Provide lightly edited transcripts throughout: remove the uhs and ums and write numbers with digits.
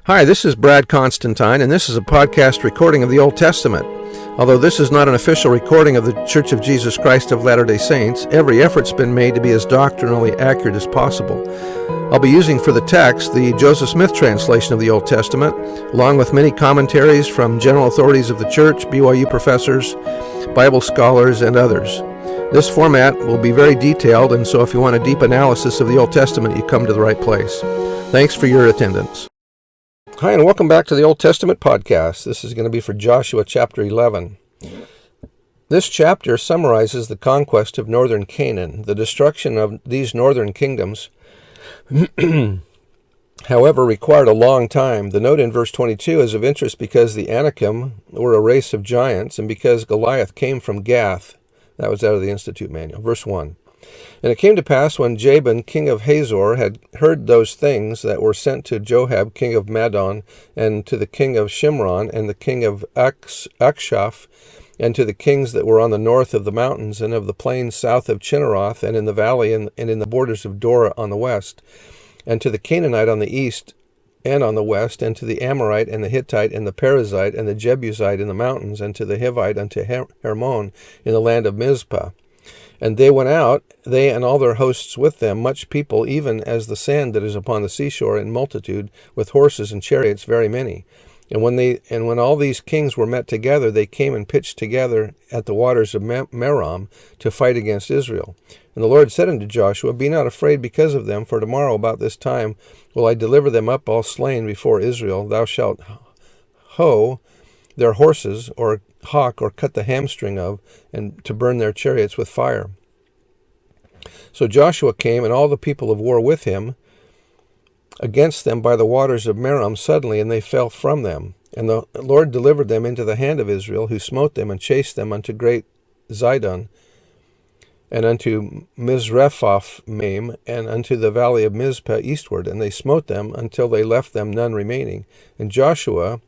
Hi, this is Brad Constantine, and this is a podcast recording of the Old Testament. Although this is not an official recording of the Church of Jesus Christ of Latter-day Saints, every effort's been made to be as doctrinally accurate as possible. I'll be using for the text the Joseph Smith translation of the Old Testament, along with many commentaries from general authorities of the Church, BYU professors, Bible scholars, and others. This format will be very detailed, and so if you want a deep analysis of the Old Testament, you come to the right place. Thanks for your attendance. Hi, and welcome back to the Old Testament podcast. This is going to be for Joshua chapter 11. This chapter summarizes the conquest of northern Canaan. The destruction of these northern kingdoms, however, required a long time. The note in verse 22 is of interest because the Anakim were a race of giants and because Goliath came from Gath. That was out of the Institute Manual. Verse 1. And it came to pass when Jabin, king of Hazor, had heard those things that were sent to Joab, king of Madon, and to the king of Shimron, and the king of Akshaph, and to the kings that were on the north of the mountains, and of the plains south of Chinneroth, and in the valley, and in the borders of Dora on the west, and to the Canaanite on the east and on the west, and to the Amorite, and the Hittite, and the Perizzite, and the Jebusite in the mountains, and to the Hivite unto Hermon in the land of Mizpah. And they went out, they and all their hosts with them, much people, even as the sand that is upon the seashore, in multitude, with horses and chariots very many. And when all these kings were met together, they came and pitched together at the waters of Merom to fight against Israel. And the Lord said unto Joshua, Be not afraid because of them, for tomorrow about this time will I deliver them up all slain before Israel. Thou shalt hoe their horses, or hawk, or cut the hamstring of, and to burn their chariots with fire. So Joshua came, and all the people of war with him, against them by the waters of Merom suddenly, and they fell from them. And the Lord delivered them into the hand of Israel, who smote them, and chased them unto great Zidon, and unto Mizrephoth-maim, and unto the valley of Mizpah eastward. And they smote them until they left them none remaining. And Joshua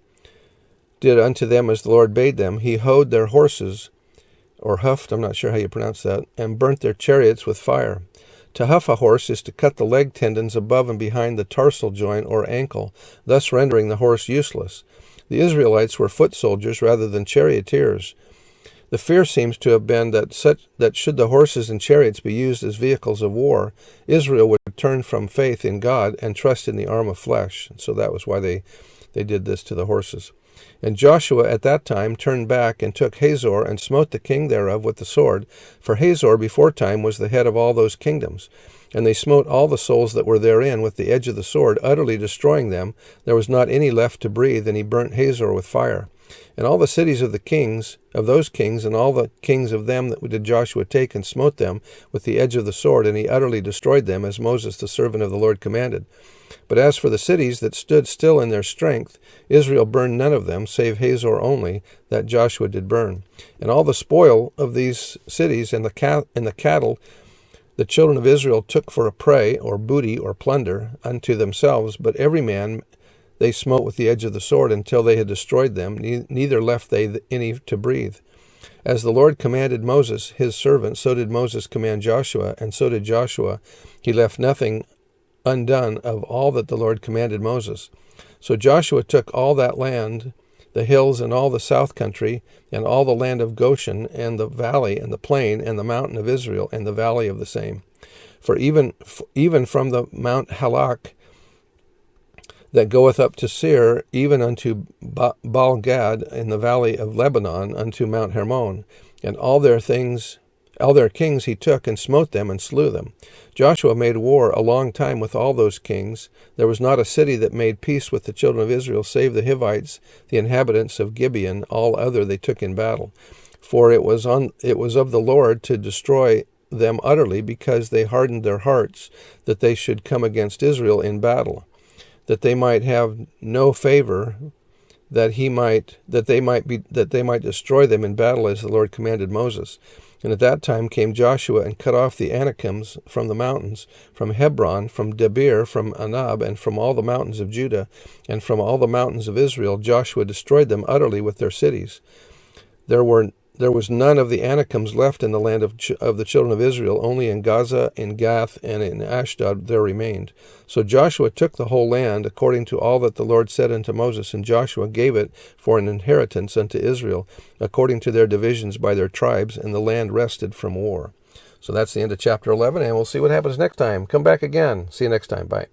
did unto them as the Lord bade them. He hoed their horses, or huffed, I'm not sure how you pronounce that, and burnt their chariots with fire. To huff a horse is to cut the leg tendons above and behind the tarsal joint or ankle, thus rendering the horse useless. The Israelites were foot soldiers rather than charioteers. The fear seems to have been that should the horses and chariots be used as vehicles of war, Israel would turn from faith in God and trust in the arm of flesh. And so that was why they did this to the horses. And Joshua at that time turned back and took Hazor and smote the king thereof with the sword, for Hazor beforetime was the head of all those kingdoms. And they smote all the souls that were therein with the edge of the sword, utterly destroying them. There was not any left to breathe, and he burnt Hazor with fire. And all the cities of the kings, of those kings, and all the kings of them that did Joshua take and smote them with the edge of the sword, and he utterly destroyed them, as Moses the servant of the Lord commanded. But as for the cities that stood still in their strength, Israel burned none of them, save Hazor only, that Joshua did burn. And all the spoil of these cities and the cattle the children of Israel took for a prey, or booty, or plunder, unto themselves, but every man they smote with the edge of the sword until they had destroyed them, neither left they any to breathe. As the Lord commanded Moses, his servant, so did Moses command Joshua, and so did Joshua. He left nothing undone of all that the Lord commanded Moses. So Joshua took all that land, the hills and all the south country, and all the land of Goshen, and the valley, and the plain, and the mountain of Israel, and the valley of the same. For even from the Mount Halak that goeth up to Seir, even unto Baal-gad in the valley of Lebanon, unto Mount Hermon, and all their kings he took, and smote them, and slew them. Joshua made war a long time with all those kings. There was not a city that made peace with the children of Israel, save the Hivites, the inhabitants of Gibeon. All other they took in battle. For it was of the Lord to destroy them utterly, because they hardened their hearts, that they should come against Israel in battle, that they might have no favor, that they might destroy them in battle, as the Lord commanded Moses. And at that time came Joshua and cut off the Anakims from the mountains, from Hebron, from Debir, from Anab, and from all the mountains of Judah, and from all the mountains of Israel. Joshua destroyed them utterly with their cities. There were there was none of the Anakims left in the land of the children of Israel. Only in Gaza, in Gath, and in Ashdod there remained. So Joshua took the whole land, according to all that the Lord said unto Moses, and Joshua gave it for an inheritance unto Israel, according to their divisions by their tribes, and the land rested from war. So that's the end of chapter 11, and we'll see what happens next time. Come back again. See you next time. Bye.